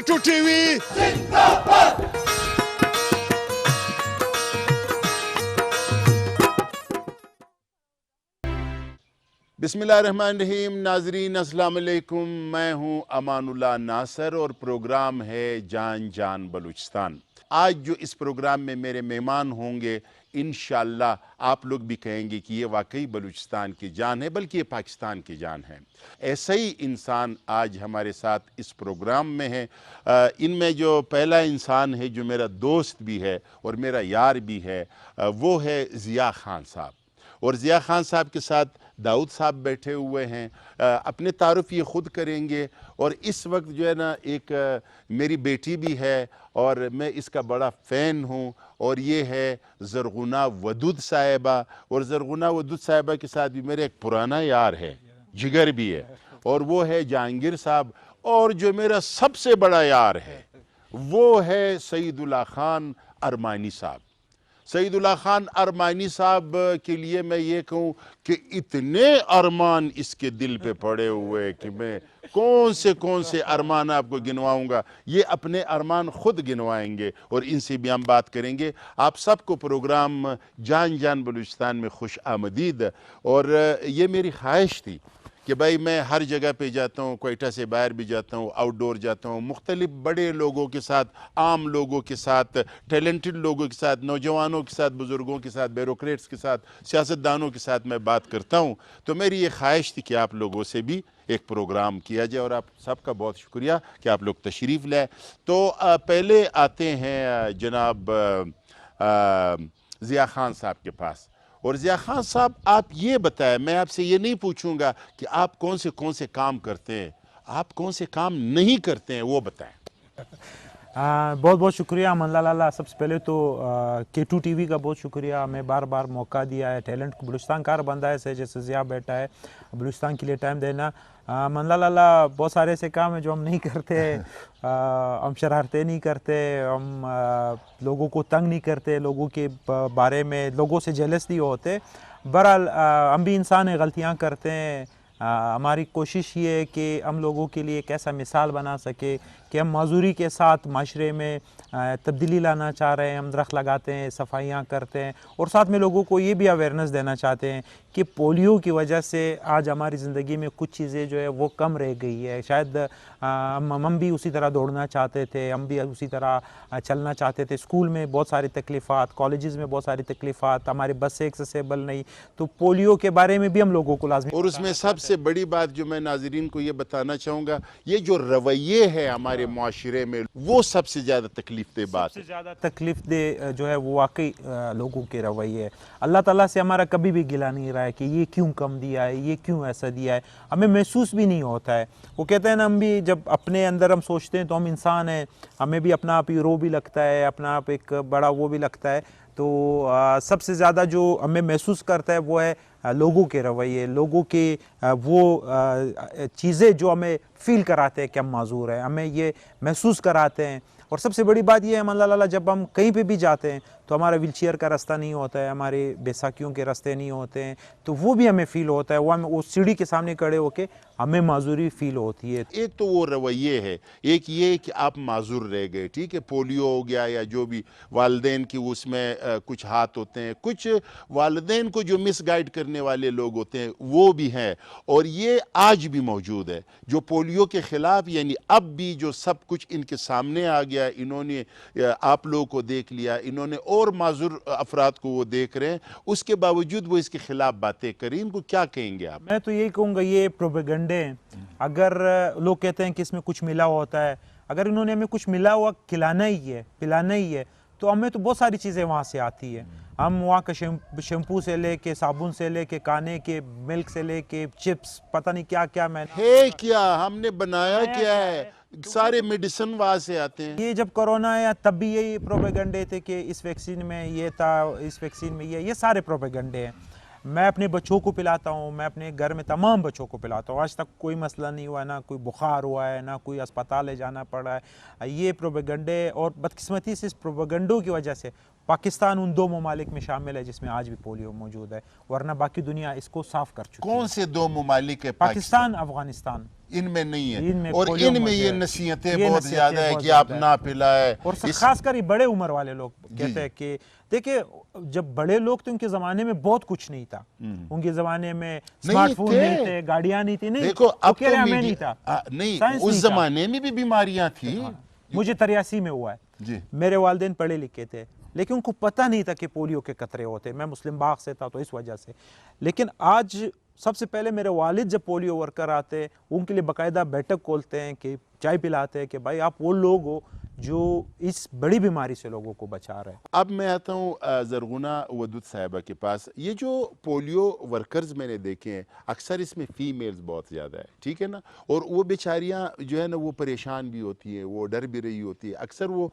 K2 TV बिस्मिल्लाहिर्रहमानिर्रहीम। नाजरीन अस्सलाम वालेकुम, मैं हूं अमानुल्लाह नासर और प्रोग्राम है जान जान बलूचिस्तान। आज जो इस प्रोग्राम में मेरे मेहमान होंगे, इंशाअल्लाह आप लोग भी कहेंगे कि ये वाकई बलूचिस्तान की जान है, बल्कि ये पाकिस्तान की जान है। ऐसा ही इंसान आज हमारे साथ इस प्रोग्राम में है। इनमें जो पहला इंसान है जो मेरा दोस्त भी है और मेरा यार भी है, वो है ज़िया खान साहब। और ज़िया खान साहब के साथ दाऊद साहब बैठे हुए हैं। अपने तारुफ ये ख़ुद करेंगे। और इस वक्त जो है ना, एक मेरी बेटी भी है और मैं इसका बड़ा फ़ैन हूँ, और ये है ज़रगुना वदूद साहिबा। और ज़रगुना वदूद साहिबा के साथ भी मेरा एक पुराना यार है, जिगर भी है, और वो है जहांगीर साहब। और जो मेरा सबसे बड़ा यार है वो है सईदुल्लाह खान अरमानी साहब। सईदुल्लाह खान अरमानी साहब के लिए मैं ये कहूँ कि इतने अरमान इसके दिल पे पड़े हुए कि मैं कौन से अरमान आपको गिनवाऊंगा। ये अपने अरमान खुद गिनवाएंगे और इनसे भी हम बात करेंगे। आप सबको प्रोग्राम जान जान बलूचिस्तान में खुश आमदीद। और ये मेरी ख्वाहिश थी कि भाई मैं हर जगह पे जाता हूँ, क्वेटा से बाहर भी जाता हूँ, आउटडोर जाता हूँ, मुख्तलिफ बड़े लोगों के साथ, आम लोगों के साथ, टैलेंटेड लोगों के साथ, नौजवानों के साथ, बुज़ुर्गों के साथ, ब्यूरोक्रेट्स के साथ, सियासतदानों के साथ मैं बात करता हूँ। तो मेरी ये ख्वाहिश थी कि आप लोगों से भी एक प्रोग्राम किया जाए, और आप सबका बहुत शुक्रिया कि आप लोग तशरीफ़ लाए। तो पहले आते हैं जनाब ज़िया खान साहब के पास। और ज़िया खान साहब, आप ये बताएं, मैं आपसे ये नहीं पूछूंगा कि आप कौन से काम करते हैं, आप कौन से काम नहीं करते हैं, वो बताएं। बहुत बहुत शुक्रिया अमन लाला। सबसे पहले तो K2 TV का बहुत शुक्रिया, हमें बार बार मौका दिया है। टैलेंट को बलूचिस्तान कार बंदा है जैसे ज़िया बैठा है, बलूचिस्तान के लिए टाइम देना। अमन लाला, बहुत सारे ऐसे काम हैं जो हम नहीं करते। हम शरारतें नहीं करते, हम लोगों को तंग नहीं करते, लोगों के बारे में लोगों से जेलस नहीं होते। बहरहाल हम भी इंसान हैं, गलतियाँ करते हैं। हमारी कोशिश ये है कि हम लोगों के लिए एक ऐसा मिसाल बना सके कि हम माजूरी के साथ माशरे में तब्दीली लाना चाह रहे हैं। हम दरख्त लगाते हैं, सफाइयाँ करते हैं, और साथ में लोगों को ये भी अवेयरनेस देना चाहते हैं कि पोलियो की वजह से आज हमारी ज़िंदगी में कुछ चीज़ें जो है वो कम रह गई है। शायद हम भी उसी तरह दौड़ना चाहते थे, हम भी उसी तरह चलना चाहते थे। स्कूल में बहुत सारी तकलीफ़ात, कॉलेजेस में बहुत सारी तकलीफ़ात, हमारी बसें एक्सेसिबल नहीं। तो पोलियो के बारे में भी हम लोगों को लाज़मी, और उसमें सबसे बड़ी बात जो मैं नाज़रीन को ये बताना चाहूँगा, ये जो रवैये है हमारे माशरे में, वो सबसे ज़्यादा तकलीफ दे बात है। सबसे ज़्यादा तकलीफ दे जो है वो वाकई लोगों के रवैये है। अल्लाह ताला से हमारा कभी भी गिला नहीं रहा है कि ये क्यों कम दिया है, ये क्यों ऐसा दिया है। हमें महसूस भी नहीं होता है। वो कहते हैं ना, हम भी जब अपने अंदर हम सोचते हैं तो हम इंसान हैं, हमें भी अपना आप ही रो भी लगता है, अपना आप एक बड़ा वो भी लगता है। तो सबसे ज़्यादा जो हमें महसूस करता है वो है लोगों के रवैये, लोगों के वो चीज़ें जो हमें फ़ील कराते हैं कि हम माजूर हैं, हमें ये महसूस कराते हैं। और सबसे बड़ी बात ये है अमन लाला, जब हम कहीं पे भी जाते हैं तो हमारा व्हीलचेयर का रास्ता नहीं होता है, हमारे बैसाखियों के रास्ते नहीं होते हैं, तो वो भी हमें फ़ील होता है। वो हमें उस सीढ़ी के सामने खड़े होके हमें माजूरी फ़ील होती है। एक तो वो रवैये है, एक ये कि आप माजूर रह गए, ठीक है, पोलियो हो गया या जो भी, वालिदैन की उसमें कुछ हाथ होते हैं, कुछ वालिदैन को जो मिसगाइड करने वाले लोग होते हैं वो भी हैं। और ये आज भी मौजूद है, जो पोलियो के ख़िलाफ़, यानी अब भी जो सब कुछ इनके सामने आ गया, इन्होंने आप लोगों को देख लिया, इन्होंने और माजूर अफराद को वो देख रहे हैं, उसके बावजूद वो इसके ख़िलाफ़ बातें करें। इनको क्या कहेंगे आप? मैं तो यही कहूँगा, ये प्रोपेगेंडे हैं। अगर लोग कहते हैं कि इसमें कुछ मिला होता है, अगर इन्होंने हमें कुछ मिला हुआ खिलाना ही है, पिलाना ही है, तो हमें तो बहुत सारी चीज़ें वहाँ से आती है। हम वहाँ का शैम्पू से लेके, साबुन से लेके, खाने के मिल्क से लेके, चिप्स, पता नहीं क्या क्या है, क्या हमने बनाया क्या है, सारे मेडिसिन वहाँ से आते हैं। ये जब कोरोना आया तब भी यही प्रोपेगेंडे थे कि इस वैक्सीन में ये था, इस वैक्सीन में ये सारे प्रोपेगेंडे हैं। मैं अपने बच्चों को पिलाता हूँ, मैं अपने घर में तमाम बच्चों को पिलाता हूँ, आज तक कोई मसला नहीं हुआ, ना कोई बुखार हुआ है, ना कोई अस्पताल ले जाना पड़ा है। ये प्रोपेगेंडे, और बदकिस्मती से इस प्रोपेगेंडों की वजह से पाकिस्तान उन 2 ममालिक में शामिल है जिसमें आज भी पोलियो मौजूद है, वरना बाकी दुनिया इसको साफ कर चुकी है। कौन से 2 ममालिक है? पाकिस्तान, अफगानिस्तान। ان میں نہیں ان میں ہے، اور پولیو ان میں یہ مر- نصیحتیں یہ بہت نصیحتیں زیادہ ہے بہت کہ آپ زیادہ نہ پلائے. اور خاص کر یہ بڑے عمر والے لوگ کہتے ہیں کہ دیکھیں جب بڑے لوگ تو ان کے زمانے میں بہت کچھ نہیں تھا، ان کے زمانے میں اسمارٹ فون نہیں تھے، گاڑیاں نہیں تھی، نہیں دیکھو وہ اب کہہ تو رہے ہیں ہمیں نہیں میڈیا تھا، نہیں، سائنس اس نہیں تھا. زمانے میں بھی بیماریاں تھیں. مجھے 83 میں ہوا ہے، جی میرے والدین پڑھے لکھے تھے لیکن ان کو پتہ نہیں تھا کہ پولیو کے قطرے ہوتے. میں مسلم باغ سے تھا تو اس وجہ سے. لیکن آج سب سے پہلے میرے والد جب پولیو ورکر آتے ان کے لیے باقاعدہ بیٹھک کھولتے ہیں کہ چائے پلاتے ہیں کہ بھائی آپ وہ لوگ ہو جو اس بڑی بیماری سے لوگوں کو بچا رہے ہیں. اب میں آتا ہوں زرغونہ ودود صاحبہ کے پاس. یہ جو پولیو ورکرز میں نے دیکھے ہیں اکثر اس میں فیمیلز بہت زیادہ ہے، ٹھیک ہے نا، اور وہ بیچاریاں جو ہے نا وہ پریشان بھی ہوتی ہیں، وہ ڈر بھی رہی ہوتی ہے. اکثر وہ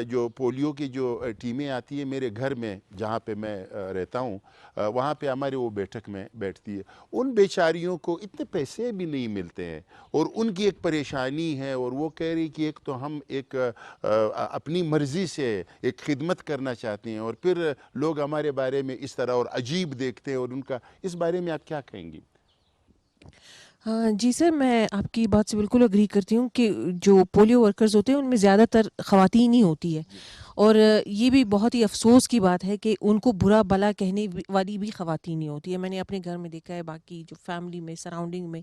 جو پولیو کی جو ٹیمیں آتی ہیں میرے گھر میں جہاں پہ میں رہتا ہوں وہاں پہ ہمارے وہ بیٹھک میں بیٹھتی ہے. ان بیچاریوں کو اتنے پیسے بھی نہیں ملتے ہیں اور ان کی ایک پریشانی ہے، اور وہ کہہ رہی کہ ایک تو ہم ایک اپنی مرضی سے ایک خدمت کرنا چاہتے ہیں اور پھر لوگ ہمارے بارے میں اس طرح اور عجیب دیکھتے ہیں، اور ان کا اس بارے میں آپ کیا کہیں گی؟ جی سر، میں آپ کی بات سے بالکل اگری کرتی ہوں کہ جو پولیو ورکرز ہوتے ہیں ان میں زیادہ تر خواتین ہی ہوتی ہے، اور یہ بھی بہت ہی افسوس کی بات ہے کہ ان کو برا بھلا کہنے والی بھی خواتین ہی ہوتی ہے. میں نے اپنے گھر میں دیکھا ہے، باقی جو فیملی میں سراؤنڈنگ میں،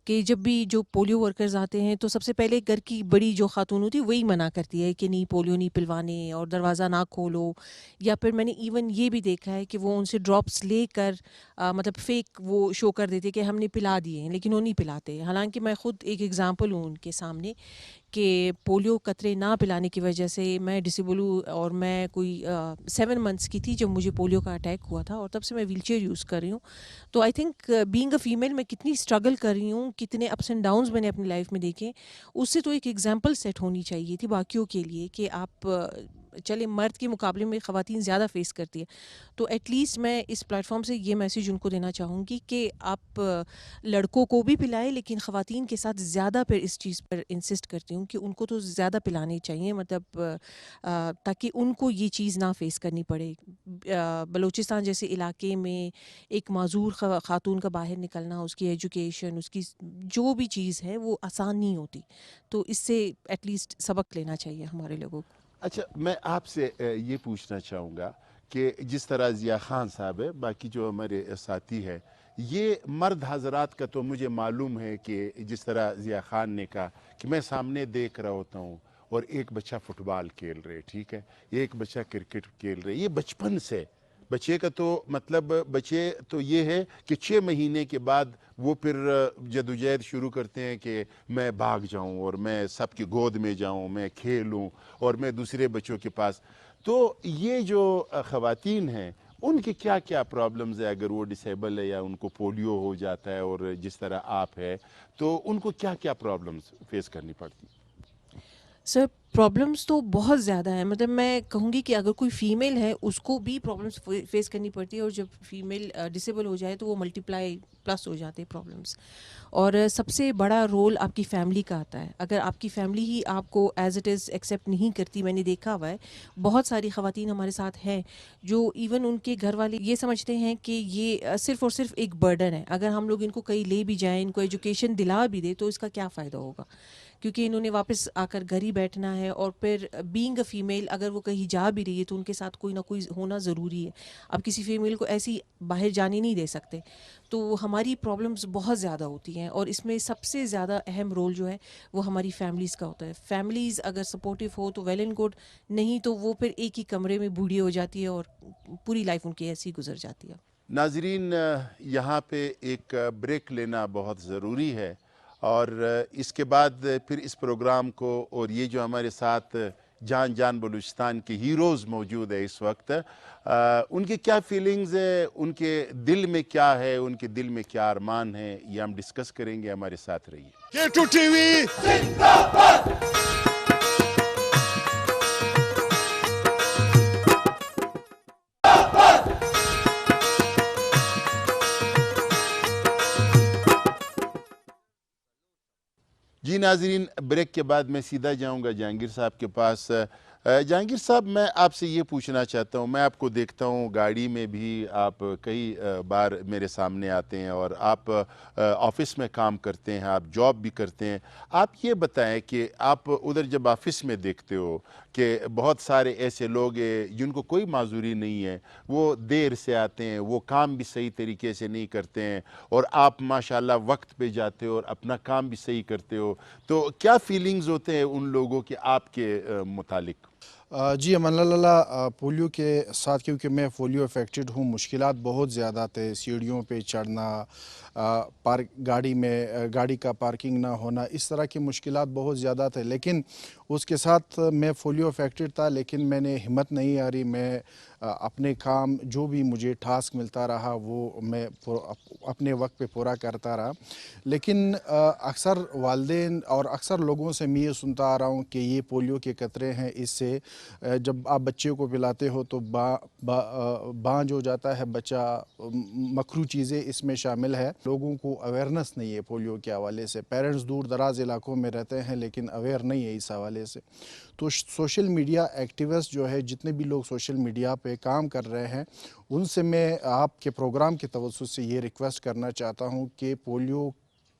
کہ جب بھی جو پولیو ورکرز آتے ہیں تو سب سے پہلے گھر کی بڑی جو خاتون ہوتی ہے وہی منع کرتی ہے کہ نہیں پولیو نہیں پلوانے اور دروازہ نہ کھولو. یا پھر میں نے ایون یہ بھی دیکھا ہے کہ وہ ان سے ڈراپس لے کر مطلب فیک وہ شو کر دیتے کہ ہم نے پلا دیے ہیں، لیکن وہ نہیں پلاتے. حالانکہ میں خود ایک ایگزامپل ہوں ان کے سامنے کہ پولیو قطرے نہ پلانے کی وجہ سے میں ڈسیبل ہوں، اور میں کوئی 7 منتھس کی تھی جب مجھے پولیو کا اٹیک ہوا تھا، اور تب سے میں ویل چیئر یوز کر رہی ہوں. تو I think being a female میں کتنی اسٹرگل کر رہی ہوں، کتنے اپس اینڈ ڈاؤنز میں نے اپنی لائف میں دیکھے. اس سے تو ایک ایگزامپل سیٹ ہونی چاہیے تھی باقیوں کے لیے کہ آپ چلے مرد کے مقابلے میں خواتین زیادہ فیس کرتی ہے. تو ایٹ لیسٹ میں اس پلیٹ فارم سے یہ میسیج ان کو دینا چاہوں گی کہ آپ لڑکوں کو بھی پلائیں، لیکن خواتین کے ساتھ زیادہ پھر اس چیز پر انسسٹ کرتی ہوں کہ ان کو تو زیادہ پلانے چاہیے، مطلب تاکہ ان کو یہ چیز نہ فیس کرنی پڑے. بلوچستان جیسے علاقے میں ایک معذور خاتون کا باہر نکلنا، اس کی ایجوکیشن، اس کی جو بھی چیز ہے وہ آسان نہیں ہوتی. تو اس سے ایٹ لیسٹ سبق لینا چاہیے ہمارے لوگوں کو. اچھا، میں آپ سے یہ پوچھنا چاہوں گا کہ جس طرح ضیاء خان صاحب ہے، باقی جو ہمارے ساتھی ہے، یہ مرد حضرات کا تو مجھے معلوم ہے کہ جس طرح ضیاء خان نے کہا کہ میں سامنے دیکھ رہا ہوتا ہوں اور ایک بچہ فٹ بال کھیل رہے، ٹھیک ہے، ایک بچہ کرکٹ کھیل رہے، یہ بچپن سے بچے کا تو مطلب بچے تو یہ ہے کہ 6 مہینے کے بعد وہ پھر جدوجہد شروع کرتے ہیں کہ میں بھاگ جاؤں اور میں سب کی گود میں جاؤں، میں کھیلوں اور میں دوسرے بچوں کے پاس. تو یہ جو خواتین ہیں ان کی کیا کیا پرابلمز ہے اگر وہ ڈسیبل ہے یا ان کو پولیو ہو جاتا ہے اور جس طرح آپ ہے تو ان کو کیا کیا پرابلمز فیس کرنی پڑتی؟ سر پرابلمس تو بہت زیادہ ہیں. مطلب میں کہوں گی کہ اگر کوئی فیمیل ہے اس کو بھی پرابلمس فیس کرنی پڑتی ہے، اور جب فیمیل ڈسیبل ہو جائے تو وہ ملٹی پلائی پلس ہو جاتے ہیں پرابلمس. اور سب سے بڑا رول آپ کی فیملی کا آتا ہے. اگر آپ کی فیملی ہی آپ کو ایز اٹ از ایکسیپٹ نہیں کرتی، میں نے دیکھا ہوا ہے بہت ساری خواتین ہمارے ساتھ ہیں جو ایون ان کے گھر والے یہ سمجھتے ہیں کہ یہ صرف اور صرف ایک برڈن ہے، اگر ہم لوگ ان کو کہیں لے بھی جائیں، ان کو ایجوکیشن دلا بھی دے تو اس کا کیا فائدہ ہوگا، کیونکہ انہوں نے واپس آ کر گھر ہی بیٹھنا ہے. اور پھر بینگ اے فیمیل اگر وہ کہیں جا بھی رہی ہے تو ان کے ساتھ کوئی نہ کوئی ہونا ضروری ہے. اب کسی فیمیل کو ایسی باہر جانے نہیں دے سکتے. تو ہماری پرابلمس بہت زیادہ ہوتی ہیں، اور اس میں سب سے زیادہ اہم رول جو ہے وہ ہماری فیملیز کا ہوتا ہے. فیملیز اگر سپورٹیو ہو تو ویل اینڈ گڈ، نہیں تو وہ پھر ایک ہی کمرے میں بوڑھی ہو جاتی ہے اور پوری لائف ان کی ایسی گزر جاتی ہے. ناظرین، یہاں پہ ایک بریک لینا بہت ضروری ہے، اور اس کے بعد پھر اس پروگرام کو، اور یہ جو ہمارے ساتھ جان بلوچستان کے ہیروز موجود ہے اس وقت، ان کی کیا فیلنگز ہے، ان کے دل میں کیا ہے، ان کے دل میں کیا ارمان ہے، یہ ہم ڈسکس کریں گے. ہمارے ساتھ رہیے. K2 TV جی ناظرین، بریک کے بعد میں سیدھا جاؤں گا جہانگیر صاحب کے پاس. जहांगीर साहब, मैं आपसे ये पूछना चाहता हूँ, मैं आपको देखता हूँ गाड़ी में भी, आप कई बार मेरे सामने आते हैं, और आप ऑफिस में काम करते हैं, आप जॉब भी करते हैं। आप ये बताएं कि आप उधर जब ऑफिस में देखते हो कि बहुत सारे ऐसे लोग हैं जिनको कोई माजूरी नहीं है, वो देर से आते हैं, वो काम भी सही तरीके से नहीं करते हैं, और आप माशाल्लाह वक्त पे जाते हो और अपना काम भी सही करते हो, तो क्या फीलिंग्स होते हैं उन लोगों के आपके मुतालिक? जी अमन पोलियो के साथ, क्योंकि मैं पोलियो अफेक्टेड हूँ, मुश्किलात बहुत ज़्यादा थे। सीढ़ियों पे चढ़ना, गाड़ी का पार्किंग ना होना, इस तरह की मुश्किलात बहुत ज़्यादा थे। लेकिन उसके साथ मैं पोलियो अफेक्टेड था, लेकिन मैंने हिम्मत नहीं हारी। मैं अपने काम जो भी मुझे टास्क मिलता रहा वो मैं अपने वक्त पे पूरा करता रहा। लेकिन अक्सर वालिदैन और अक्सर लोगों से मैं ये सुनता आ रहा हूँ कि ये पोलियो के कतरे हैं, इससे जब आप बच्चे को पिलाते हो तो बांझ हो जाता है बच्चा, मकरू चीज़ें इसमें शामिल है। लोगों को अवेयरनेस नहीं है पोलियो के हवाले से। पेरेंट्स दूर दराज इलाकों में रहते हैं लेकिन अवेयर नहीं है इस हवाले से। तो सोशल मीडिया एक्टिविस्ट जो है, जितने भी लोग सोशल मीडिया पे काम कर रहे हैं, उनसे मैं आपके प्रोग्राम के तवज्जुह से ये रिक्वेस्ट करना चाहता हूँ कि पोलियो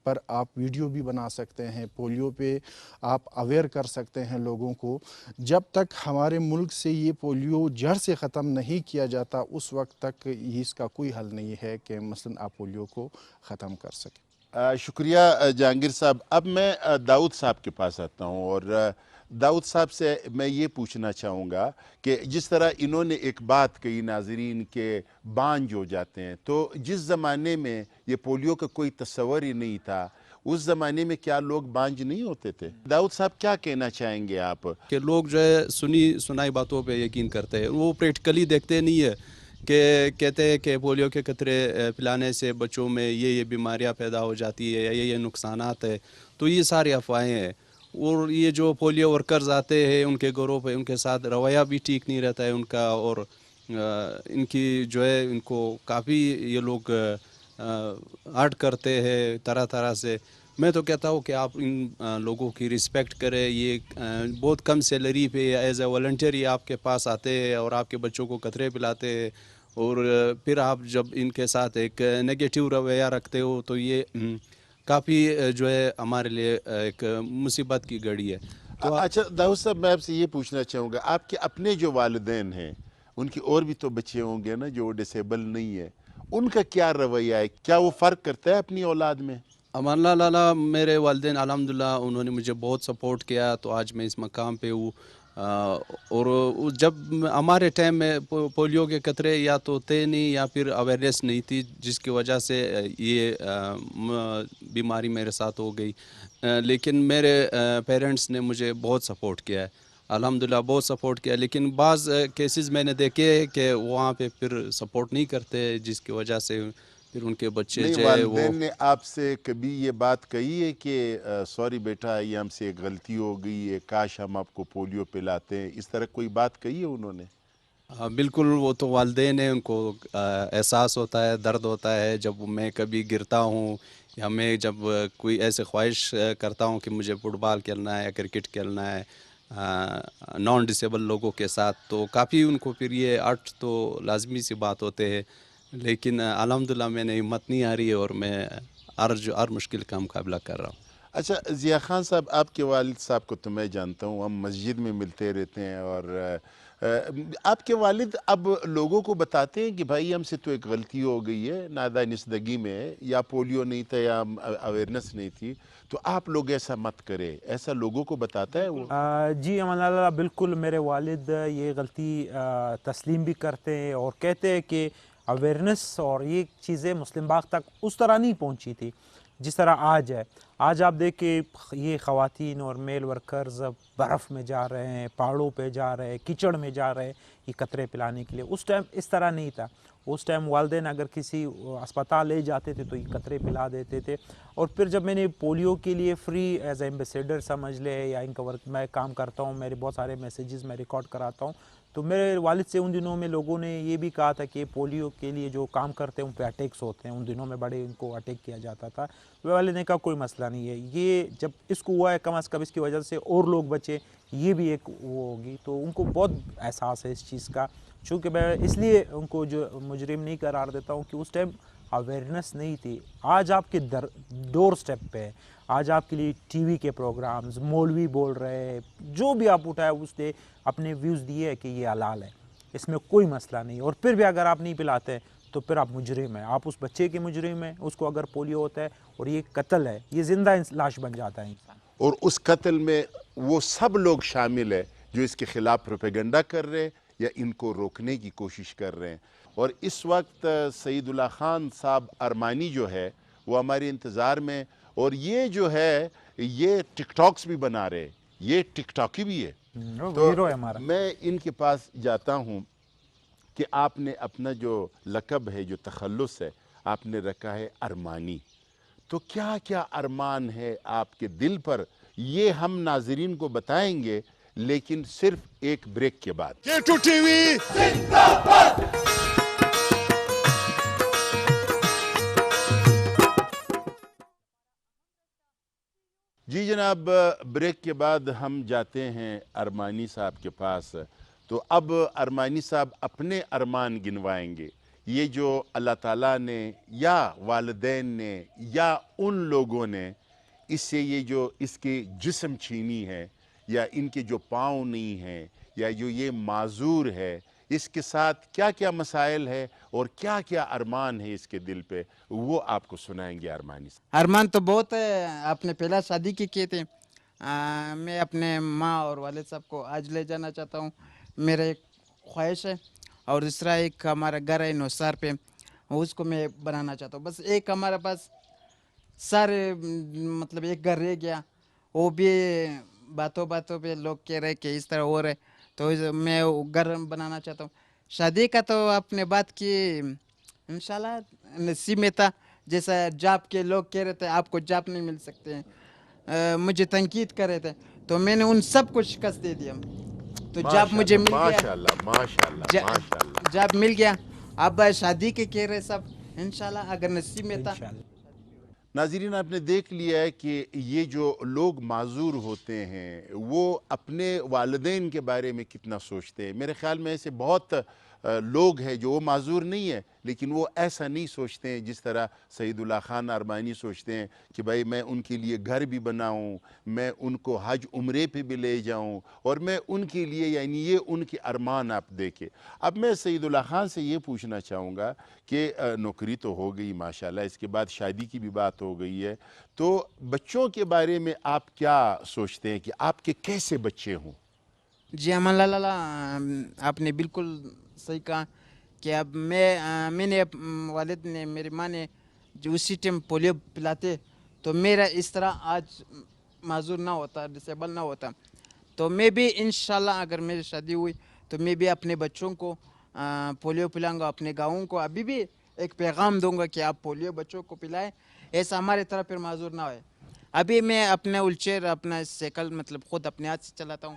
पर आप वीडियो भी बना सकते हैं, पोलियो पे आप अवेयर कर सकते हैं लोगों को। जब तक हमारे मुल्क से ये पोलियो जड़ से ख़त्म नहीं किया जाता, उस वक्त तक इसका कोई हल नहीं है कि मसलन आप पोलियो को ख़त्म कर सकें। शुक्रिया जहांगीर साहब। अब मैं दाऊद साहब के पास आता हूँ, और दाऊद साहब से मैं ये पूछना चाहूँगा कि जिस तरह इन्होंने एक बात कही नाज़रीन के बांझ हो जाते हैं, तो जिस ज़माने में ये पोलियो का कोई तस्वर ही नहीं था, उस ज़माने में क्या लोग बांझ नहीं होते थे? दाऊद साहब, क्या कहना चाहेंगे आप? कि लोग जो है सुनी सुनाई बातों पे यकीन करते हैं, वो प्रैक्टिकली देखते नहीं है कि कहते हैं कि पोलियो के कतरे पिलाने से बच्चों में ये बीमारियां पैदा हो जाती है या ये नुकसानात है। तो ये सारी अफवाहें हैं। और ये जो पोलियो वर्कर्स आते हैं उनके घरों पे, उनके साथ रवैया भी ठीक नहीं रहता है उनका, और इनकी जो है इनको काफ़ी ये लोग हर्ट करते हैं तरह तरह से। मैं तो कहता हूँ कि आप इन लोगों की रिस्पेक्ट करें। ये बहुत कम सैलरी पे एज ए वॉलंटियर ये आपके पास आते हैं और आपके बच्चों को कतरे पिलाते हैं, और फिर आप जब इनके साथ एक नेगेटिव रवैया रखते हो तो ये काफ़ी जो है हमारे लिए एक मुसीबत की घड़ी है। तो अच्छा दाऊद साहब, मैं आपसे ये पूछना चाहूँगा, आपके अपने जो वालिदैन हैं, उनकी और भी तो बच्चे होंगे ना जो डिसेबल नहीं है, उनका क्या रवैया है? क्या वो फ़र्क करता है अपनी औलाद में? अमान लाला मेरे वालिदैन अल्हम्दुलिल्लाह उन्होंने मुझे बहुत सपोर्ट किया, तो आज मैं इस मकाम पे हूँ। और जब हमारे टाइम में पोलियो के कतरे या तो थे नहीं या फिर अवेयरनेस नहीं थी, जिसकी वजह से ये बीमारी मेरे साथ हो गई। लेकिन मेरे पेरेंट्स ने मुझे बहुत सपोर्ट किया है, अल्हम्दुलिल्लाह बहुत सपोर्ट किया। लेकिन बाज़ केसेस मैंने देखे कि वहाँ पे फिर सपोर्ट नहीं करते, जिसकी वजह से फिर उनके बच्चे नहीं, जो है वो। वालिदैन ने आपसे कभी ये बात कही है कि सॉरी बेटा, ये हमसे एक गलती हो गई है, काश हम आपको पोलियो पिलाते हैं, इस तरह कोई बात कही है उन्होंने? हाँ बिल्कुल, वो तो वालिदैन है, उनको एहसास होता है, दर्द होता है जब मैं कभी गिरता हूँ, या मैं जब कोई ऐसे ख्वाहिश करता हूँ कि मुझे फुटबॉल खेलना है या क्रिकेट खेलना है नॉन डिसेबल लोगों के साथ, तो काफ़ी उनको फिर ये अर्थ तो लाजमी सी बात होते हैं। लेकिन अल्हम्दुलिल्लाह मैंने हिम्मत नहीं हारी और मैं हर मुश्किल का मुकाबला कर रहा हूँ। अच्छा ज़िया ख़ान साहब, आपके वालिद साहब को तो मैं जानता हूँ, हम मस्जिद में मिलते रहते हैं, और आपके वालिद अब लोगों को बताते हैं कि भाई हमसे तो एक गलती हो गई है, नादानिस्दगी में, या पोलियो नहीं था या अवेयरनेस नहीं थी, तो आप लोग ऐसा मत करें, ऐसा लोगों को बताता है वो? जी अमान अल्लाह, बिल्कुल मेरे वालिद ये गलती तस्लीम भी करते हैं और कहते हैं कि अवेयरनेस और ये चीज़ें मुस्लिम बाग तक उस तरह नहीं पहुंची थी जिस तरह आज है। आज आप देखें, ये ख़वातीन और मेल वर्कर्स बर्फ़ में जा रहे हैं, पहाड़ों पे जा रहे हैं, कीचड़ में जा रहे हैं ये कतरे पिलाने के लिए। उस टाइम इस तरह नहीं था। उस टाइम वालिदैन अगर किसी अस्पताल ले जाते थे तो ये कतरे पिला देते थे। और फिर जब मैंने पोलियो के लिए फ्री एज एम्बेसडर समझ ले या इनका वर्क मैं काम करता हूँ, मेरे बहुत सारे मैसेजेस मैं रिकॉर्ड कराता हूँ, تو میرے والد سے ان دنوں میں لوگوں نے یہ بھی کہا تھا کہ پولیو کے لیے جو کام کرتے ہیں ان پہ اٹیکس ہوتے ہیں، ان دنوں میں بڑے ان کو اٹیک کیا جاتا تھا. والد نے کہا کوئی مسئلہ نہیں ہے، یہ جب اس کو ہوا ہے کم از کم اس کی وجہ سے اور لوگ بچے، یہ بھی ایک وہ ہوگی. تو ان کو بہت احساس ہے اس چیز کا. چونکہ میں اس لیے ان کو جو مجرم نہیں قرار دیتا ہوں کہ اس ٹائم اویئرنیس نہیں تھی. آج آپ کے ڈور سٹیپ پہ، آج آپ کے لیے ٹی وی کے پروگرامز، مولوی بول رہے، جو بھی آپ اٹھائے اس نے اپنے ویوز دیے ہے کہ یہ حلال ہے، اس میں کوئی مسئلہ نہیں. اور پھر بھی اگر آپ نہیں پلاتے تو پھر آپ مجرم ہیں، آپ اس بچے کے مجرم ہیں. اس کو اگر پولیو ہوتا ہے اور یہ قتل ہے، یہ زندہ لاش بن جاتا ہے انسان. اور اس قتل میں وہ سب لوگ شامل ہیں جو اس کے خلاف پروپیگنڈا کر رہے ہیں یا ان کو روکنے کی کوشش کر رہے ہیں. اور اس وقت سعید اللہ خان صاحب ارمانی جو ہے وہ ہمارے انتظار میں، اور یہ جو ہے یہ ٹک ٹاکس بھی بنا رہے، یہ ٹک ٹاکی بھی ہے. تو ہیرو ہے ہمارا. میں ان کے پاس جاتا ہوں کہ آپ نے اپنا جو لقب ہے، جو تخلص ہے، آپ نے رکھا ہے ارمانی. تو کیا کیا ارمان ہے آپ کے دل پر، یہ ہم ناظرین کو بتائیں گے لیکن صرف ایک بریک کے بعد. K2 TV جی جناب، بریک کے بعد ہم جاتے ہیں ارمانی صاحب کے پاس. تو اب ارمانی صاحب اپنے ارمان گنوائیں گے. یہ جو اللہ تعالیٰ نے یا والدین نے یا ان لوگوں نے اس سے یہ جو اس کے جسم چھینی ہے، یا ان کے جو پاؤں نہیں ہیں، یا جو یہ معذور ہے، اس کے ساتھ کیا کیا مسائل ہے اور کیا کیا ارمان ہے اس کے دل پہ، وہ آپ کو سنائیں گے ارمانی صاحب. ارمان تو بہت ہے. آپ نے پہلا شادی کی کیے تھے. میں اپنے ماں اور والد صاحب کو آج لے جانا چاہتا ہوں، میرا ایک خواہش ہے. اور دوسرا ایک ہمارا گھر ہے نوسار پہ، اس کو میں بنانا چاہتا ہوں. بس ایک ہمارے پاس سارے مطلب ایک گھر رہ گیا، وہ بھی باتوں باتوں پہ لوگ کہہ رہے کہ اس طرح ہو رہے، تو میں وہ گھر بنانا چاہتا ہوں. شادی کا تو آپ نے بات کی، انشاءاللہ نصیب میں تھا. جیسا جاب کے لوگ کہہ رہے تھے آپ کو جاب نہیں مل سکتے ہیں، مجھے تنقید کر رہے تھے، تو میں نے ان سب کو شکست دے دیا. تو جاب مجھے مل گیا، ماشاءاللہ ماشاءاللہ ماشاءاللہ. جاب مل گیا. اب شادی کے کہہ رہے سب، انشاءاللہ اگر نصیب میں تھا. ناظرین، آپ نے دیکھ لیا ہے کہ یہ جو لوگ معذور ہوتے ہیں وہ اپنے والدین کے بارے میں کتنا سوچتے ہیں. میرے خیال میں ایسے بہت لوگ ہیں جو وہ معذور نہیں ہیں لیکن وہ ایسا نہیں سوچتے ہیں جس طرح سعید اللہ خان ارمانی سوچتے ہیں کہ بھائی میں ان کے لیے گھر بھی بناؤں، میں ان کو حج عمرے پہ بھی لے جاؤں، اور میں ان کے لیے، یعنی یہ ان کے ارمان آپ دیکھیں. اب میں سعید اللہ خان سے یہ پوچھنا چاہوں گا کہ نوکری تو ہو گئی ماشاءاللہ، اس کے بعد شادی کی بھی بات ہو گئی ہے، تو بچوں کے بارے میں آپ کیا سوچتے ہیں کہ آپ کے کیسے بچے ہوں؟ جی امان اللہ، آپ نے بالکل صحیح کہا کہ اب میں نے والد نے، میری ماں نے جو اسی ٹائم پولیو پلاتے تو میرا اس طرح آج معذور نہ ہوتا، ڈسیبل نہ ہوتا. تو میں بھی انشاءاللہ اگر میری شادی ہوئی تو میں بھی اپنے بچوں کو پولیو پلاؤں گا. اپنے گاؤں کو ابھی بھی ایک پیغام دوں گا کہ آپ پولیو بچوں کو پلائیں، ایسا ہمارے طرف پھر معذور نہ ہوئے. ابھی میں اپنا ویلچیئر، اپنا سائیکل مطلب خود اپنے ہاتھ سے چلاتا ہوں.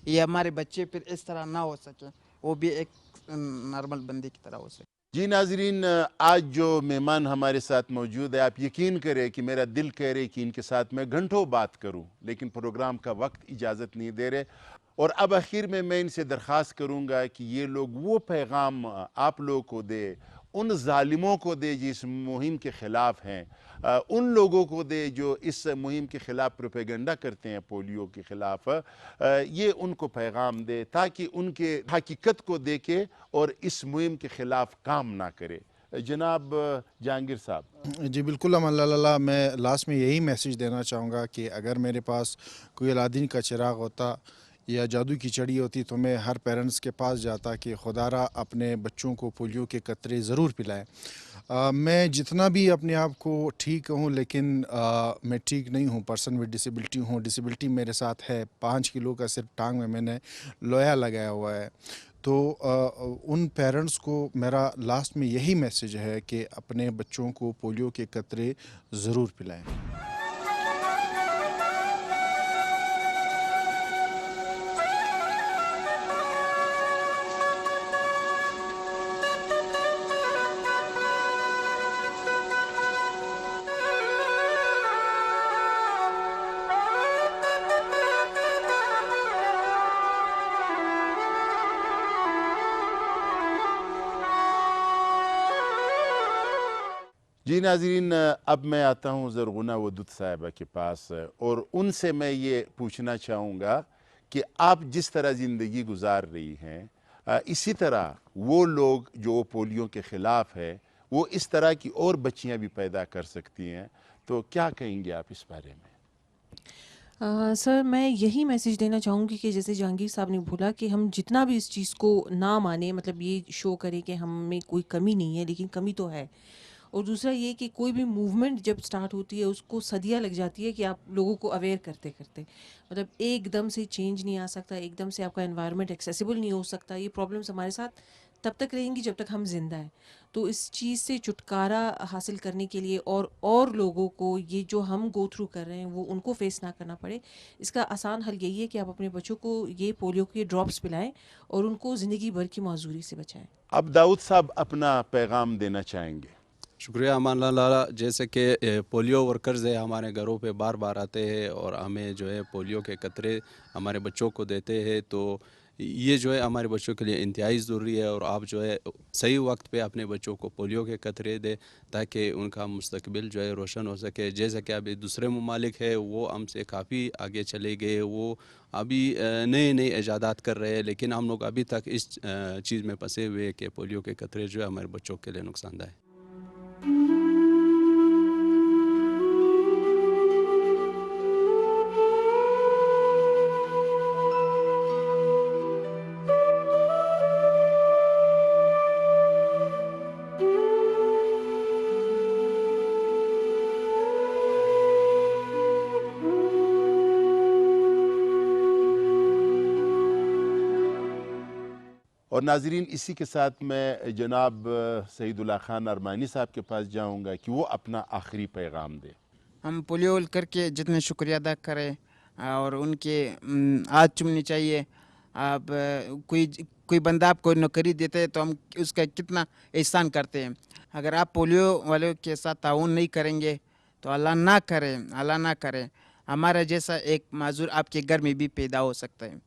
یہ ہمارے بچے پھر اس طرح نہ ہو سکے، وہ بھی ایک نارمل بندے کی طرح ہو سکے. جی ناظرین، آج جو مہمان ہمارے ساتھ موجود ہے، آپ یقین کریں کہ میرا دل کہہ رہے کہ ان کے ساتھ میں گھنٹوں بات کروں، لیکن پروگرام کا وقت اجازت نہیں دے رہے. اور اب آخر میں ان سے درخواست کروں گا کہ یہ لوگ وہ پیغام آپ لوگوں کو دے، ان ظالموں کو دے جو اس مہم کے خلاف ہیں، ان لوگوں کو دے جو اس مہم کے خلاف پروپیگنڈا کرتے ہیں پولیو کے خلاف، یہ ان کو پیغام دے تاکہ ان کے حقیقت کو دیکھے اور اس مہم کے خلاف کام نہ کرے. جناب جہانگیر صاحب. جی بالکل امان اللہ، میں لاسٹ میں یہی میسیج دینا چاہوں گا کہ اگر میرے پاس کوئی الادین کا چراغ ہوتا یا جادو کی چڑی ہوتی تو میں ہر پیرنٹس کے پاس جاتا کہ خدا را اپنے بچوں کو پولیو کے قطرے ضرور پلائیں. मैं जितना भी अपने आप को ठीक कहूँ, लेकिन मैं ठीक नहीं हूँ। पर्सन विद डिसेबिलिटी हूँ, डिसेबिलिटी मेरे साथ है। 5 किलो का सिर्फ टांग में मैंने लोया लगाया हुआ है। तो उन पेरेंट्स को मेरा लास्ट में यही मैसेज है कि अपने बच्चों को पोलियो के कतरे ज़रूर पिलाएं। जी नाज़रीन, अब मैं आता हूँ ज़रगुना वदूद साहिबा के पास और उनसे मैं ये पूछना चाहूँगा कि आप जिस तरह ज़िंदगी गुजार रही हैं, इसी तरह वो लोग जो पोलियो के ख़िलाफ़ है वो इस तरह की और बच्चियाँ भी पैदा कर सकती हैं, तो क्या कहेंगे आप इस बारे में? सर मैं यही मैसेज देना चाहूँगी कि जैसे जहांगीर साहब ने बोला कि हम जितना भी इस चीज़ को ना माने, मतलब ये शो करें कि हम में कोई कमी नहीं है, लेकिन कमी तो है। और दूसरा ये कि कोई भी मूवमेंट जब स्टार्ट होती है उसको सदियाँ लग जाती है कि आप लोगों को अवेयर करते करते, मतलब एकदम से चेंज नहीं आ सकता, एकदम से आपका एनवायरनमेंट एक्सेसिबल नहीं हो सकता। ये प्रॉब्लम्स हमारे साथ तब तक रहेंगी जब तक हम जिंदा हैं। तो इस चीज़ से छुटकारा हासिल करने के लिए और लोगों को ये जो हम गो थ्रू कर रहे हैं वो उनको फेस ना करना पड़े, इसका आसान हल यही है कि आप अपने बच्चों को ये पोलियो के ड्रॉप्स पिलाएं और उनको ज़िंदगी भर की माजूरी से बचाएं। अब दाऊद साहब अपना पैगाम देना चाहेंगे। शुक्रिया अमान लाला। जैसे कि पोलियो वर्कर्स है हमारे घरों पे बार बार आते हैं और हमें जो है पोलियो के कतरे हमारे बच्चों को देते हैं, तो ये जो है हमारे बच्चों के लिए इंतहाई ज़रूरी है। और आप जो है सही वक्त पे अपने बच्चों को पोलियो के कतरे दें ताकि उनका मुस्तकबिल जो है रोशन हो सके। जैसे कि अभी दूसरे ममालिक है वो हमसे काफ़ी आगे चले गए, वो अभी नए नए ईजादात कर रहे हैं, लेकिन हम लोग अभी तक इस चीज़ में फंसे हुए कि पोलियो के कतरे जो है हमारे बच्चों के लिए नुकसानदायक है। और नाज़रीन, इसी के साथ मैं जनाब सईदुल्लाह खान अरमानी साहब के पास जाऊंगा कि वो अपना आखिरी पैगाम दे। हम पोलियो वर्कर के जितने शुक्रिया अदा करें और उनके हाथ चूमनी चाहिए। आप कोई बंदा आपको नौकरी देते हैं तो हम उसका कितना एहसान करते हैं। अगर आप पोलियो वालों के साथ ताउन नहीं करेंगे तो अल्लाह ना करे हमारा जैसा एक माजूर आपके घर में भी पैदा हो सकता है।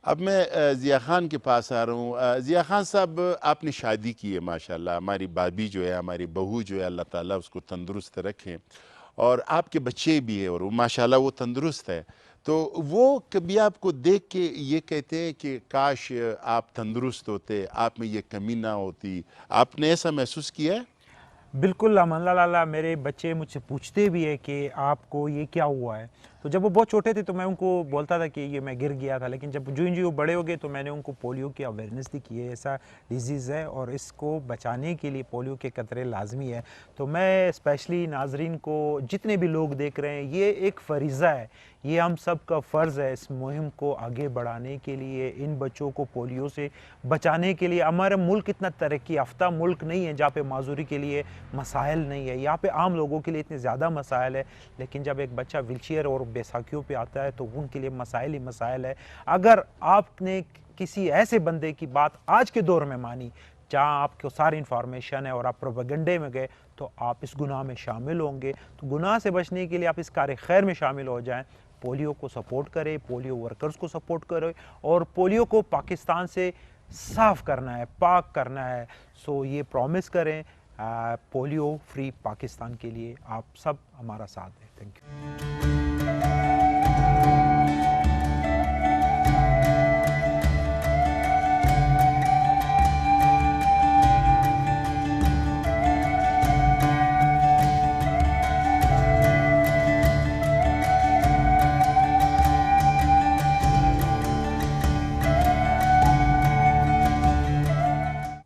अब मैं ज़िया ख़ान के पास आ रहा हूँ। ज़िया ख़ान साहब, आपने शादी की है माशाल्लाह, हमारी भाभी जो है, हमारी बहू जो है, अल्लाह ताला उसको तंदुरुस्त रखें, और आपके बच्चे भी है और वो माशाल्लाह वो तंदुरुस्त है। तो वो कभी आपको देख के ये कहते हैं कि काश आप तंदुरुस्त होते, आप में ये कमी ना होती, आपने ऐसा महसूस किया है? बिल्कुल अमान लाला, मेरे बच्चे मुझसे पूछते भी है कि आपको ये क्या हुआ है। तो जब वो बहुत छोटे थे तो मैं उनको बोलता था कि ये मैं गिर गया था, लेकिन जब जो वो बड़े हो गए तो मैंने उनको पोलियो की अवेयरनेस दी कि ये ऐसा डिजीज़ है और इसको बचाने के लिए पोलियो के कतरे लाजमी है। तो मैं स्पेशली नाजरीन को, जितने भी लोग देख रहे हैं, ये एक फ़रीज़ा है, ये हम सब का फ़र्ज़ है इस मुहिम को आगे बढ़ाने के लिए, इन बच्चों को पोलियो से बचाने के लिए। हमारा मुल्क इतना तरक्की याफ्ता मुल्क नहीं है जहाँ पे माजूरी के लिए मसाइल नहीं है, यहाँ पे आम लोगों के लिए इतने ज़्यादा मसाइल है, लेकिन जब एक बच्चा व्हीलचेयर और बैसाखियों पे आता है तो उनके लिए मसाइल ही मसाइल है। अगर आपने किसी ऐसे बंदे की बात आज के दौर में मानी जहाँ आपको सारी इन्फॉर्मेशन है और आप प्रोपेगेंडे में गए तो आप इस गुनाह में शामिल होंगे। तो गुनाह से बचने के लिए आप इस कार्य खैर में शामिल हो जाएं, पोलियो को सपोर्ट करें, पोलियो वर्कर्स को सपोर्ट करें और पोलियो को पाकिस्तान से साफ़ करना है, पाक करना है। सो ये प्रॉमिस करें पोलियो फ्री पाकिस्तान के लिए आप सब हमारा साथ दें। Thank you.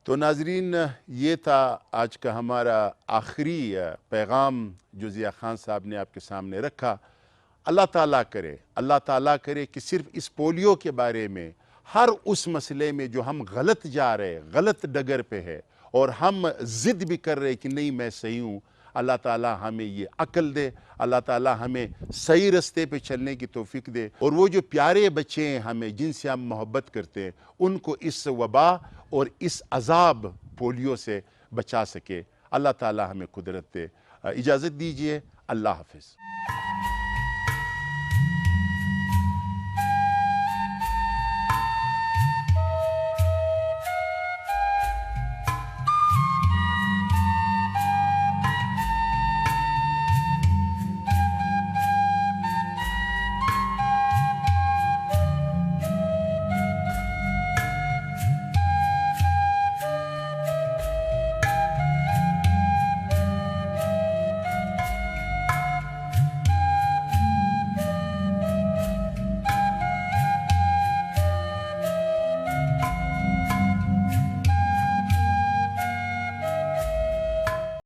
تو ناظرین یہ تھا آج کا ہمارا آخری پیغام جو ضیاء خان صاحب نے آپ کے سامنے رکھا. اللہ تعالیٰ کرے کہ صرف اس پولیو کے بارے میں ہر اس مسئلے میں جو ہم غلط جا رہے غلط ڈگر پہ ہے اور ہم ضد بھی کر رہے کہ نہیں میں صحیح ہوں, اللہ تعالیٰ ہمیں یہ عقل دے, اللہ تعالیٰ ہمیں صحیح رستے پہ چلنے کی توفیق دے, اور وہ جو پیارے بچے ہیں ہمیں جن سے ہم محبت کرتے ہیں ان کو اس وبا اور اس عذاب پولیو سے بچا سکے. اللہ تعالیٰ ہمیں قدرت دے. اجازت دیجیے. اللہ حافظ.